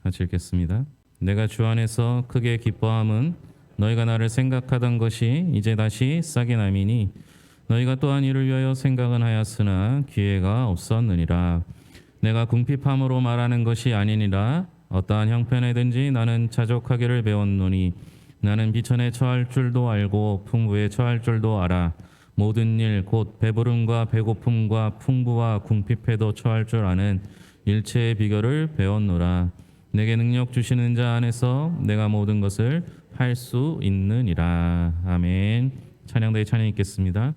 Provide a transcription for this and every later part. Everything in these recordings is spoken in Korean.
같이 읽겠습니다. 내가 주 안에서 크게 기뻐함은 너희가 나를 생각하던 것이 이제 다시 싹이 남이니 너희가 또한 이를 위하여 생각은 하였으나 기회가 없었느니라. 내가 궁핍함으로 말하는 것이 아니니라. 어떠한 형편에든지 나는 자족하기를 배웠노니 나는 비천에 처할 줄도 알고 풍부에 처할 줄도 알아. 모든 일 곧 배부름과 배고픔과 풍부와 궁핍에도 처할 줄 아는 일체의 비결을 배웠노라. 내게 능력 주시는 자 안에서 내가 모든 것을 할 수 있느니라. 아멘. 찬양대에 찬양 있겠습니다.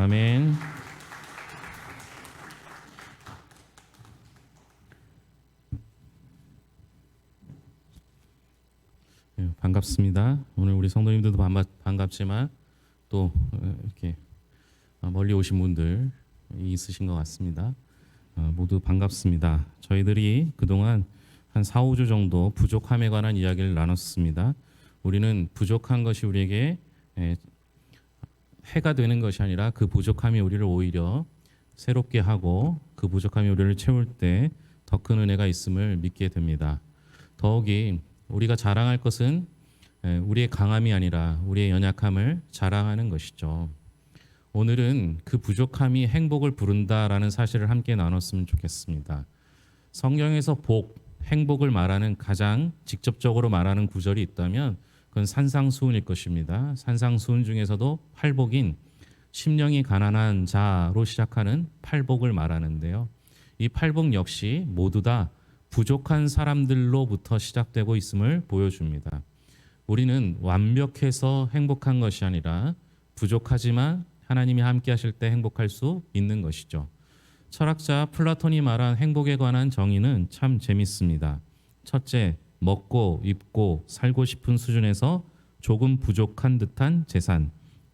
아멘. 반갑습니다. 오늘 우리 성도님들도 반갑지만 또 이렇게 멀리 오신 분들 있으신 것 같습니다. 모두 반갑습니다. 저희들이 그동안 한 4, 5주 정도 부족함에 관한 이야기를 나눴습니다. 우리는 부족한 것이 우리에게 해가 되는 것이 아니라 그 부족함이 우리를 오히려 새롭게 하고 그 부족함이 우리를 채울 때 더 큰 은혜가 있음을 믿게 됩니다. 더욱이 우리가 자랑할 것은 우리의 강함이 아니라 우리의 연약함을 자랑하는 것이죠. 오늘은 그 부족함이 행복을 부른다라는 사실을 함께 나눴으면 좋겠습니다. 성경에서 복, 행복을 말하는 가장 직접적으로 말하는 구절이 있다면 그건 산상수훈일 것입니다. 산상수훈 중에서도 팔복인 심령이 가난한 자로 시작하는 팔복을 말하는데요. 이 팔복 역시 모두 다 부족한 사람들로부터 시작되고 있음을 보여줍니다. 우리는 완벽해서 행복한 것이 아니라 부족하지만 하나님이 함께 하실 때 행복할 수 있는 것이죠. 철학자 플라톤이 말한 행복에 관한 정의는 참 재밌습니다. 첫째, 먹고 입고 살고 싶은 수준에서 조금 부족한 듯한 재산.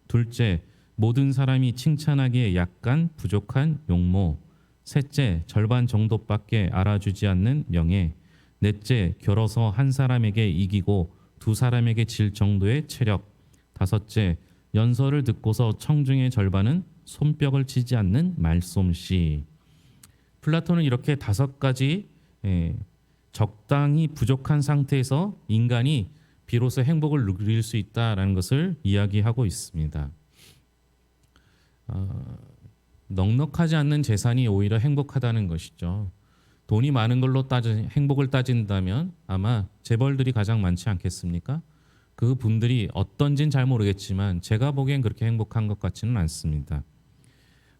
둘째, 모든 사람이 칭찬하기에 약간 부족한 용모. 셋째, 절반 정도밖에 알아주지 않는 명예. 넷째, 겨뤄서 한 사람에게 이기고 두 사람에게 질 정도의 체력. 다섯째, 연설을 듣고서 청중의 절반은 손뼉을 치지 않는 말솜씨. 플라톤은 이렇게 5가지 적당히 부족한 상태에서 인간이 비로소 행복을 누릴 수 있다라는 것을 이야기하고 있습니다. 넉넉하지 않는 재산이 오히려 행복하다는 것이죠. 돈이 많은 걸로 행복을 따진다면 아마 재벌들이 가장 많지 않겠습니까? 그 분들이 어떤진 잘 모르겠지만 제가 보기엔 그렇게 행복한 것 같지는 않습니다.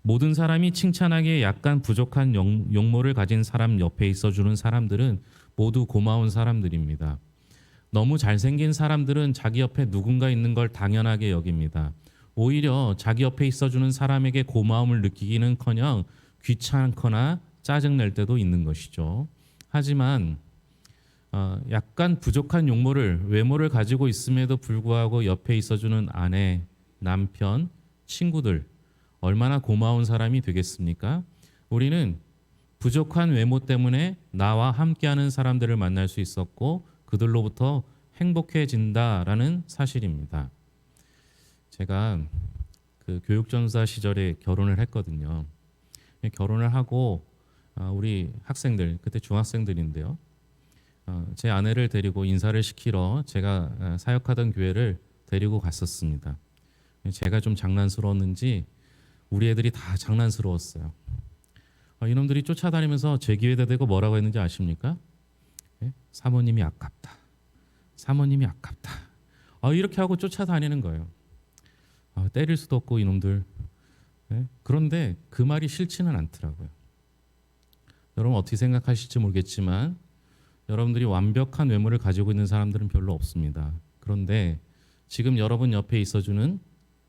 모든 사람이 칭찬하기에 약간 부족한 용모를 가진 사람 옆에 있어주는 사람들은 모두 고마운 사람들입니다. 너무 잘생긴 사람들은 자기 옆에 누군가 있는 걸 당연하게 여깁니다. 오히려 자기 옆에 있어주는 사람에게 고마움을 느끼기는커녕 귀찮거나 짜증낼 때도 있는 것이죠. 하지만 약간 부족한 외모를 가지고 있음에도 불구하고 옆에 있어주는 아내, 남편, 친구들 얼마나 고마운 사람이 되겠습니까? 우리는 부족한 외모 때문에 나와 함께하는 사람들을 만날 수 있었고 그들로부터 행복해진다라는 사실입니다. 제가 그 교육전사 시절에 결혼을 했거든요. 결혼을 하고 우리 학생들, 그때 중학생들인데요. 제 아내를 데리고 인사를 시키러 제가 사역하던 교회를 데리고 갔었습니다. 제가 좀 장난스러웠는지 우리 애들이 다 장난스러웠어요. 이놈들이 쫓아다니면서 제 귀에다 대고 뭐라고 했는지 아십니까? 사모님이 아깝다. 사모님이 아깝다. 이렇게 하고 쫓아다니는 거예요. 때릴 수도 없고 이놈들. 그런데 그 말이 싫지는 않더라고요. 여러분 어떻게 생각하실지 모르겠지만 여러분들이 완벽한 외모를 가지고 있는 사람들은 별로 없습니다. 그런데 지금 여러분 옆에 있어주는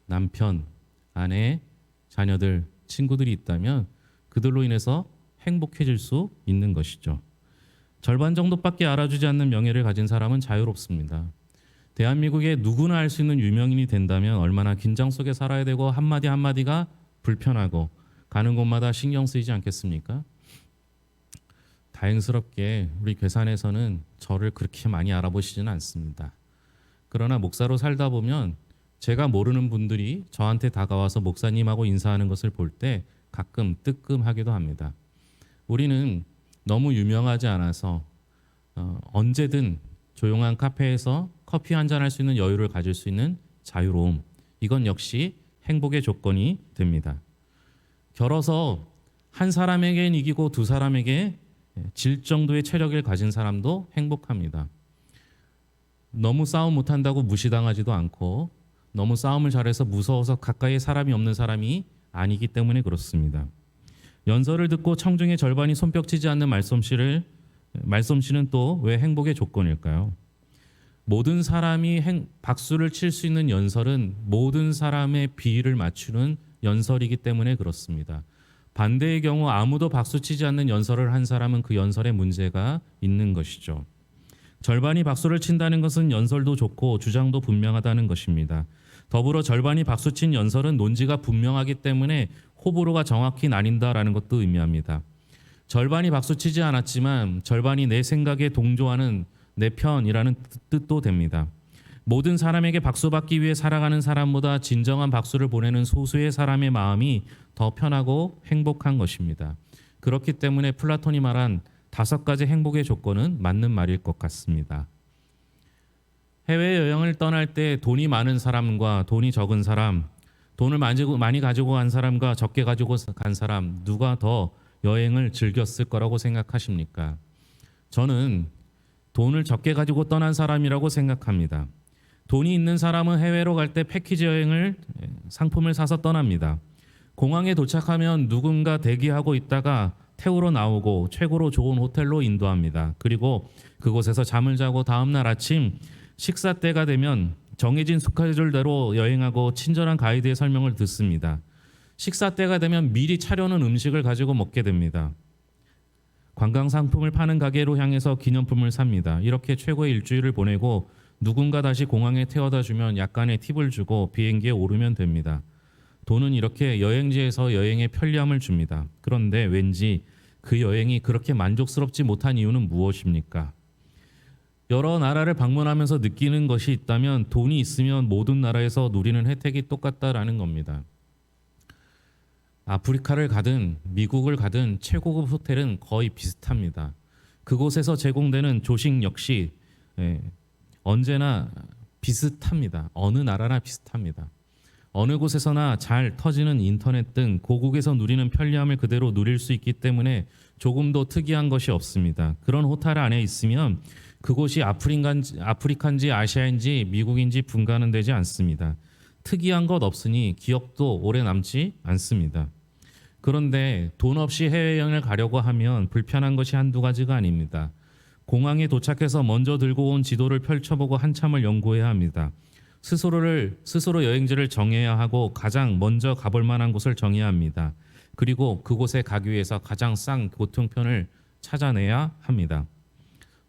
남편, 아내, 자녀들, 친구들이 있다면 그들로 인해서 행복해질 수 있는 것이죠. 절반 정도밖에 알아주지 않는 명예를 가진 사람은 자유롭습니다. 대한민국에 누구나 알 수 있는 유명인이 된다면 얼마나 긴장 속에 살아야 되고 한마디 한마디가 불편하고 가는 곳마다 신경 쓰이지 않겠습니까? 다행스럽게 우리 괴산에서는 저를 그렇게 많이 알아보시지는 않습니다. 그러나 목사로 살다 보면 제가 모르는 분들이 저한테 다가와서 목사님하고 인사하는 것을 볼 때 가끔 뜨끔하기도 합니다. 우리는 너무 유명하지 않아서 언제든 조용한 카페에서 커피 한잔 할 수 있는 여유를 가질 수 있는 자유로움. 이건 역시 행복의 조건이 됩니다. 결어서 한 사람에겐 이기고 두 사람에게 질 정도의 체력을 가진 사람도 행복합니다. 너무 싸움 못한다고 무시당하지도 않고 너무 싸움을 잘해서 무서워서 가까이에 사람이 없는 사람이 아니기 때문에 그렇습니다. 연설을 듣고 청중의 절반이 손뼉치지 않는 말솜씨는 또 왜 행복의 조건일까요? 모든 사람이 박수를 칠 수 있는 연설은 모든 사람의 비위를 맞추는 연설이기 때문에 그렇습니다. 반대의 경우 아무도 박수치지 않는 연설을 한 사람은 그 연설에 문제가 있는 것이죠. 절반이 박수를 친다는 것은 연설도 좋고 주장도 분명하다는 것입니다. 더불어 절반이 박수친 연설은 논지가 분명하기 때문에 호불호가 정확히 나뉜다라는 것도 의미합니다. 절반이 박수치지 않았지만 절반이 내 생각에 동조하는 내 편이라는 뜻도 됩니다. 모든 사람에게 박수받기 위해 살아가는 사람보다 진정한 박수를 보내는 소수의 사람의 마음이 더 편하고 행복한 것입니다. 그렇기 때문에 플라톤이 말한 5가지 행복의 조건은 맞는 말일 것 같습니다. 해외여행을 떠날 때 돈이 많은 사람과 돈이 적은 사람, 돈을 많이 가지고 간 사람과 적게 가지고 간 사람, 누가 더 여행을 즐겼을 거라고 생각하십니까? 저는 돈을 적게 가지고 떠난 사람이라고 생각합니다. 돈이 있는 사람은 해외로 갈 때 패키지 여행을 상품을 사서 떠납니다. 공항에 도착하면 누군가 대기하고 있다가 태우러 나오고 최고로 좋은 호텔로 인도합니다. 그리고 그곳에서 잠을 자고 다음날 아침 식사 때가 되면 정해진 스케줄대로 여행하고 친절한 가이드의 설명을 듣습니다. 식사 때가 되면 미리 차려놓은 음식을 가지고 먹게 됩니다. 관광 상품을 파는 가게로 향해서 기념품을 삽니다. 이렇게 최고의 일주일을 보내고 누군가 다시 공항에 태워다 주면 약간의 팁을 주고 비행기에 오르면 됩니다. 돈은 이렇게 여행지에서 여행의 편리함을 줍니다. 그런데 왠지 그 여행이 그렇게 만족스럽지 못한 이유는 무엇입니까? 여러 나라를 방문하면서 느끼는 것이 있다면 돈이 있으면 모든 나라에서 누리는 혜택이 똑같다라는 겁니다. 아프리카를 가든 미국을 가든 최고급 호텔은 거의 비슷합니다. 그곳에서 제공되는 조식 역시 언제나 비슷합니다. 어느 나라나 비슷합니다. 어느 곳에서나 잘 터지는 인터넷 등 고국에서 누리는 편리함을 그대로 누릴 수 있기 때문에 조금도 특이한 것이 없습니다. 그런 호텔 안에 있으면 그곳이 아프리카인지 아시아인지 미국인지 분간은 되지 않습니다. 특이한 것 없으니 기억도 오래 남지 않습니다. 그런데 돈 없이 해외여행을 가려고 하면 불편한 것이 한두 가지가 아닙니다. 공항에 도착해서 먼저 들고 온 지도를 펼쳐보고 한참을 연구해야 합니다. 스스로 여행지를 정해야 하고 가장 먼저 가볼 만한 곳을 정해야 합니다. 그리고 그곳에 가기 위해서 가장 싼 교통편을 찾아내야 합니다.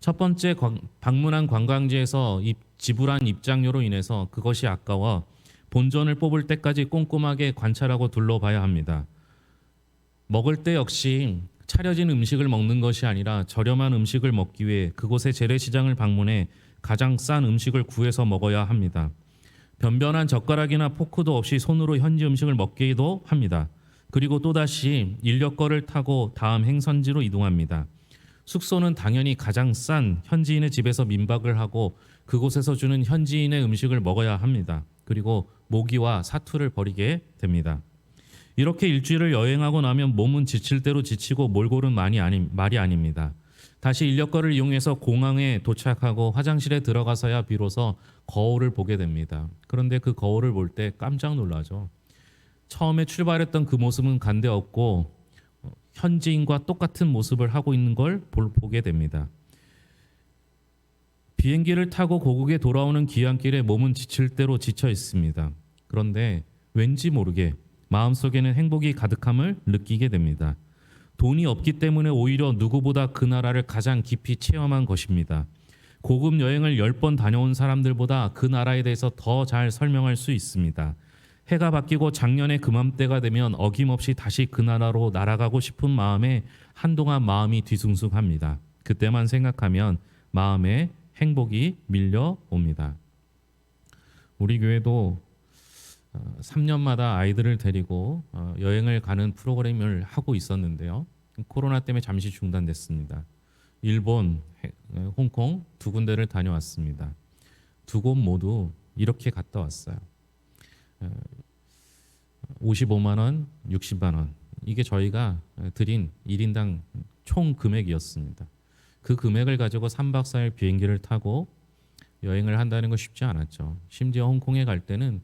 첫 번째 방문한 관광지에서 지불한 입장료로 인해서 그것이 아까워 본전을 뽑을 때까지 꼼꼼하게 관찰하고 둘러봐야 합니다. 먹을 때 역시 차려진 음식을 먹는 것이 아니라 저렴한 음식을 먹기 위해 그곳의 재래시장을 방문해 가장 싼 음식을 구해서 먹어야 합니다. 변변한 젓가락이나 포크도 없이 손으로 현지 음식을 먹기도 합니다. 그리고 또다시 인력거를 타고 다음 행선지로 이동합니다. 숙소는 당연히 가장 싼 현지인의 집에서 민박을 하고 그곳에서 주는 현지인의 음식을 먹어야 합니다. 그리고 모기와 사투를 벌이게 됩니다. 이렇게 일주일을 여행하고 나면 몸은 지칠 대로 지치고 몰골은 말이 아닙니다. 다시 인력거를 이용해서 공항에 도착하고 화장실에 들어가서야 비로소 거울을 보게 됩니다. 그런데 그 거울을 볼 때 깜짝 놀라죠. 처음에 출발했던 그 모습은 간데없고 현지인과 똑같은 모습을 하고 있는 걸 보게 됩니다. 비행기를 타고 고국에 돌아오는 귀향길에 몸은 지칠 대로 지쳐 있습니다. 그런데 왠지 모르게 마음속에는 행복이 가득함을 느끼게 됩니다. 돈이 없기 때문에 오히려 누구보다 그 나라를 가장 깊이 체험한 것입니다. 고급 여행을 10번 다녀온 사람들보다 그 나라에 대해서 더 잘 설명할 수 있습니다. 해가 바뀌고 작년에 그맘때가 되면 어김없이 다시 그 나라로 날아가고 싶은 마음에 한동안 마음이 뒤숭숭합니다. 그때만 생각하면 마음에 행복이 밀려옵니다. 우리 교회도 3년마다 아이들을 데리고 여행을 가는 프로그램을 하고 있었는데요. 코로나 때문에 잠시 중단됐습니다. 일본, 홍콩 2군데를 다녀왔습니다. 2곳 모두 이렇게 갔다 왔어요. 55만 원, 60만 원. 이게 저희가 드린 1인당 총 금액이었습니다. 그 금액을 가지고 3박 4일 비행기를 타고 여행을 한다는 거 쉽지 않았죠. 심지어 홍콩에 갈 때는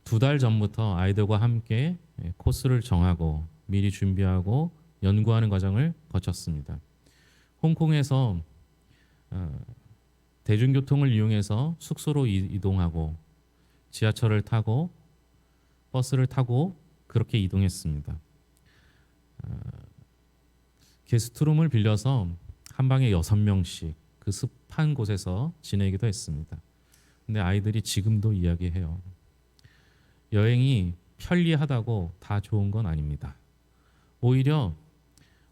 2달 전부터 아이들과 함께 코스를 정하고 미리 준비하고 연구하는 과정을 거쳤습니다. 홍콩에서 대중교통을 이용해서 숙소로 이동하고 지하철을 타고 버스를 타고 그렇게 이동했습니다. 게스트룸을 빌려서 한 방에 6명씩 그 습한 곳에서 지내기도 했습니다. 근데 아이들이 지금도 이야기해요. 여행이 편리하다고 다 좋은 건 아닙니다. 오히려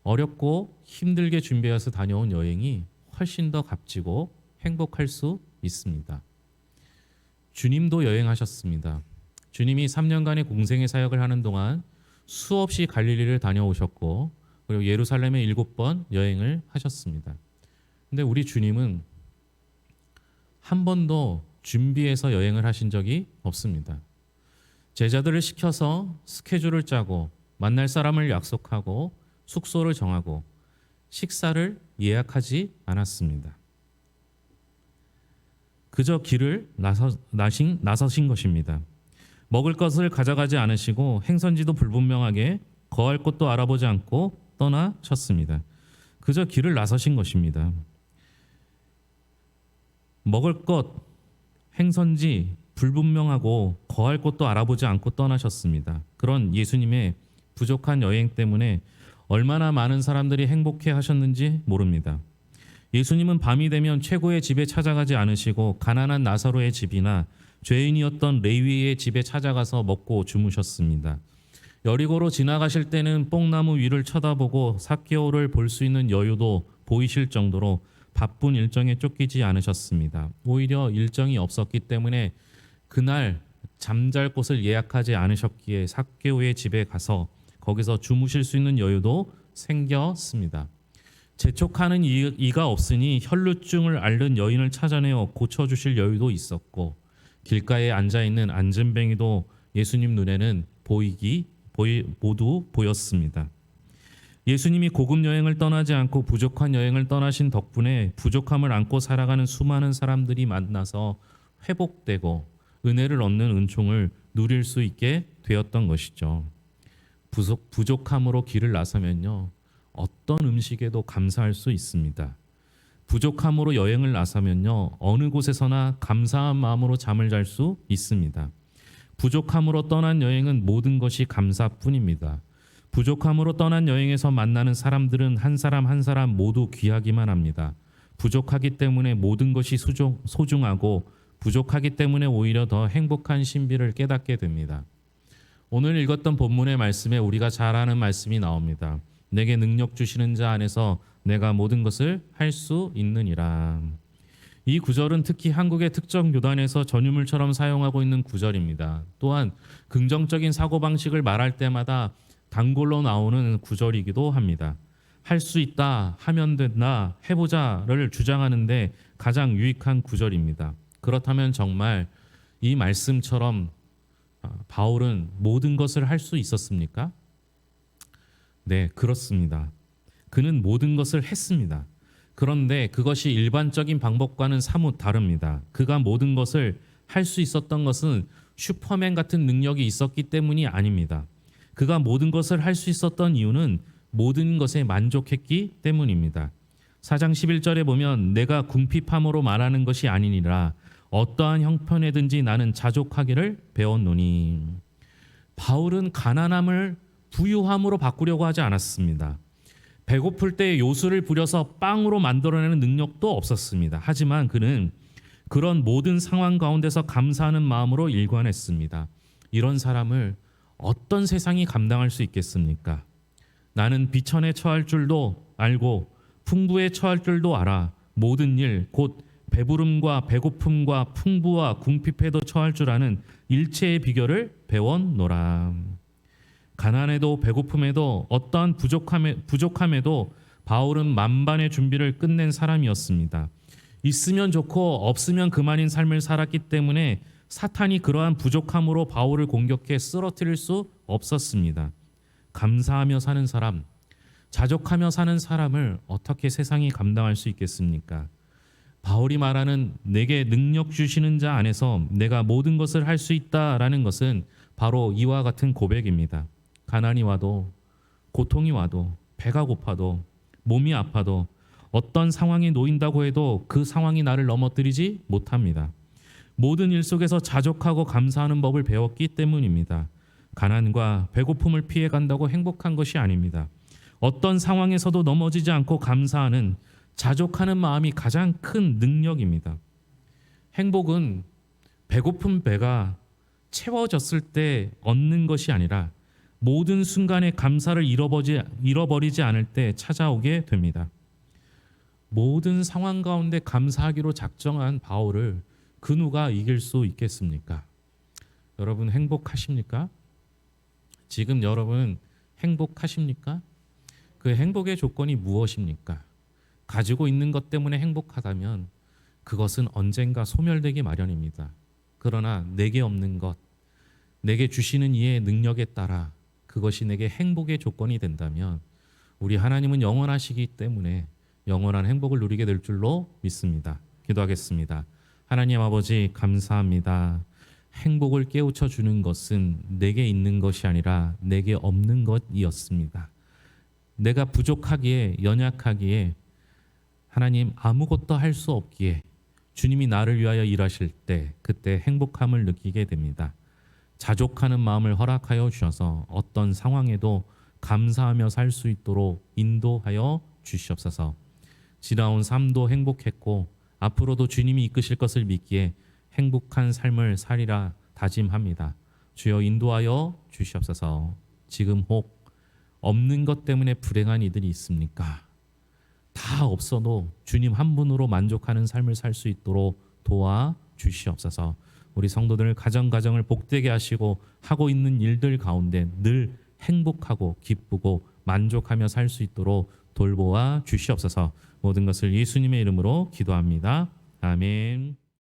어렵고 힘들게 준비해서 다녀온 여행이 훨씬 더 값지고 행복할 수 있습니다. 주님도 여행하셨습니다. 주님이 3년간의 공생의 사역을 하는 동안 수없이 갈릴리를 다녀오셨고 그리고 예루살렘에 7번 여행을 하셨습니다. 근데 우리 주님은 한 번도 준비해서 여행을 하신 적이 없습니다. 제자들을 시켜서 스케줄을 짜고 만날 사람을 약속하고 숙소를 정하고 식사를 예약하지 않았습니다. 그저 길을 나서신 것입니다. 먹을 것을 가져가지 않으시고 행선지도 불분명하게 거할 곳도 알아보지 않고 떠나셨습니다. 그저 길을 나서신 것입니다. 먹을 것, 행선지 불분명하고 거할 곳도 알아보지 않고 떠나셨습니다. 그런 예수님의 부족한 여행 때문에 얼마나 많은 사람들이 행복해 하셨는지 모릅니다. 예수님은 밤이 되면 최고의 집에 찾아가지 않으시고 가난한 나사로의 집이나 죄인이었던 레위의 집에 찾아가서 먹고 주무셨습니다. 여리고로 지나가실 때는 뽕나무 위를 쳐다보고 삭개오를 볼 수 있는 여유도 보이실 정도로 바쁜 일정에 쫓기지 않으셨습니다. 오히려 일정이 없었기 때문에 그날 잠잘 곳을 예약하지 않으셨기에 삭개오의 집에 가서 거기서 주무실 수 있는 여유도 생겼습니다. 재촉하는 이가 없으니 혈루증을 앓는 여인을 찾아내어 고쳐주실 여유도 있었고 길가에 앉아있는 안진뱅이도 예수님 눈에는 모두 보였습니다. 예수님이 고급 여행을 떠나지 않고 부족한 여행을 떠나신 덕분에 부족함을 안고 살아가는 수많은 사람들이 만나서 회복되고 은혜를 얻는 은총을 누릴 수 있게 되었던 것이죠. 부족함으로 길을 나서면요, 어떤 음식에도 감사할 수 있습니다. 부족함으로 여행을 나서면요, 어느 곳에서나 감사한 마음으로 잠을 잘 수 있습니다. 부족함으로 떠난 여행은 모든 것이 감사뿐입니다. 부족함으로 떠난 여행에서 만나는 사람들은 한 사람 한 사람 모두 귀하기만 합니다. 부족하기 때문에 모든 것이 소중하고 부족하기 때문에 오히려 더 행복한 신비를 깨닫게 됩니다. 오늘 읽었던 본문의 말씀에 우리가 잘 아는 말씀이 나옵니다. 내게 능력 주시는 자 안에서 내가 모든 것을 할 수 있느니라. 이 구절은 특히 한국의 특정 교단에서 전유물처럼 사용하고 있는 구절입니다. 또한 긍정적인 사고방식을 말할 때마다 단골로 나오는 구절이기도 합니다. 할 수 있다, 하면 된다, 해보자를 주장하는데 가장 유익한 구절입니다. 그렇다면 정말 이 말씀처럼 바울은 모든 것을 할 수 있었습니까? 네, 그렇습니다. 그는 모든 것을 했습니다. 그런데 그것이 일반적인 방법과는 사뭇 다릅니다. 그가 모든 것을 할 수 있었던 것은 슈퍼맨 같은 능력이 있었기 때문이 아닙니다. 그가 모든 것을 할 수 있었던 이유는 모든 것에 만족했기 때문입니다. 4장 11절에 보면 내가 궁핍함으로 말하는 것이 아니니라 어떠한 형편에든지 나는 자족하기를 배웠노니. 바울은 가난함을 부유함으로 바꾸려고 하지 않았습니다. 배고플 때 요술을 부려서 빵으로 만들어내는 능력도 없었습니다. 하지만 그는 그런 모든 상황 가운데서 감사하는 마음으로 일관했습니다. 이런 사람을 어떤 세상이 감당할 수 있겠습니까? 나는 비천에 처할 줄도 알고 풍부에 처할 줄도 알아. 모든 일 곧 배부름과 배고픔과 풍부와 궁핍에도 처할 줄 아는 일체의 비결을 배웠노라. 가난에도 배고픔에도 어떠한 부족함에도 바울은 만반의 준비를 끝낸 사람이었습니다. 있으면 좋고 없으면 그만인 삶을 살았기 때문에 사탄이 그러한 부족함으로 바울을 공격해 쓰러뜨릴 수 없었습니다. 감사하며 사는 사람, 자족하며 사는 사람을 어떻게 세상이 감당할 수 있겠습니까? 바울이 말하는 내게 능력 주시는 자 안에서 내가 모든 것을 할 수 있다라는 것은 바로 이와 같은 고백입니다. 가난이 와도 고통이 와도 배가 고파도 몸이 아파도 어떤 상황에 놓인다고 해도 그 상황이 나를 넘어뜨리지 못합니다. 모든 일 속에서 자족하고 감사하는 법을 배웠기 때문입니다. 가난과 배고픔을 피해간다고 행복한 것이 아닙니다. 어떤 상황에서도 넘어지지 않고 감사하는 자족하는 마음이 가장 큰 능력입니다. 행복은 배고픈 배가 채워졌을 때 얻는 것이 아니라 모든 순간에 감사를 잃어버리지 않을 때 찾아오게 됩니다. 모든 상황 가운데 감사하기로 작정한 바울을 그 누가 이길 수 있겠습니까? 여러분 행복하십니까? 지금 여러분 행복하십니까? 그 행복의 조건이 무엇입니까? 가지고 있는 것 때문에 행복하다면 그것은 언젠가 소멸되기 마련입니다. 그러나 내게 없는 것, 내게 주시는 이의 능력에 따라 그것이 내게 행복의 조건이 된다면 우리 하나님은 영원하시기 때문에 영원한 행복을 누리게 될 줄로 믿습니다. 기도하겠습니다. 하나님 아버지 감사합니다. 행복을 깨우쳐 주는 것은 내게 있는 것이 아니라 내게 없는 것이었습니다. 내가 부족하기에 연약하기에 하나님 아무것도 할 수 없기에 주님이 나를 위하여 일하실 때 그때 행복함을 느끼게 됩니다. 자족하는 마음을 허락하여 주셔서 어떤 상황에도 감사하며 살 수 있도록 인도하여 주시옵소서. 지나온 삶도 행복했고 앞으로도 주님이 이끄실 것을 믿기에 행복한 삶을 살리라 다짐합니다. 주여 인도하여 주시옵소서. 지금 혹 없는 것 때문에 불행한 이들이 있습니까? 다 없어도 주님 한 분으로 만족하는 삶을 살 수 있도록 도와 주시옵소서. 우리 성도들 가정을 복되게 하시고 하고 있는 일들 가운데 늘 행복하고 기쁘고 만족하며 살 수 있도록 돌보아 주시옵소서. 모든 것을 예수님의 이름으로 기도합니다. 아멘.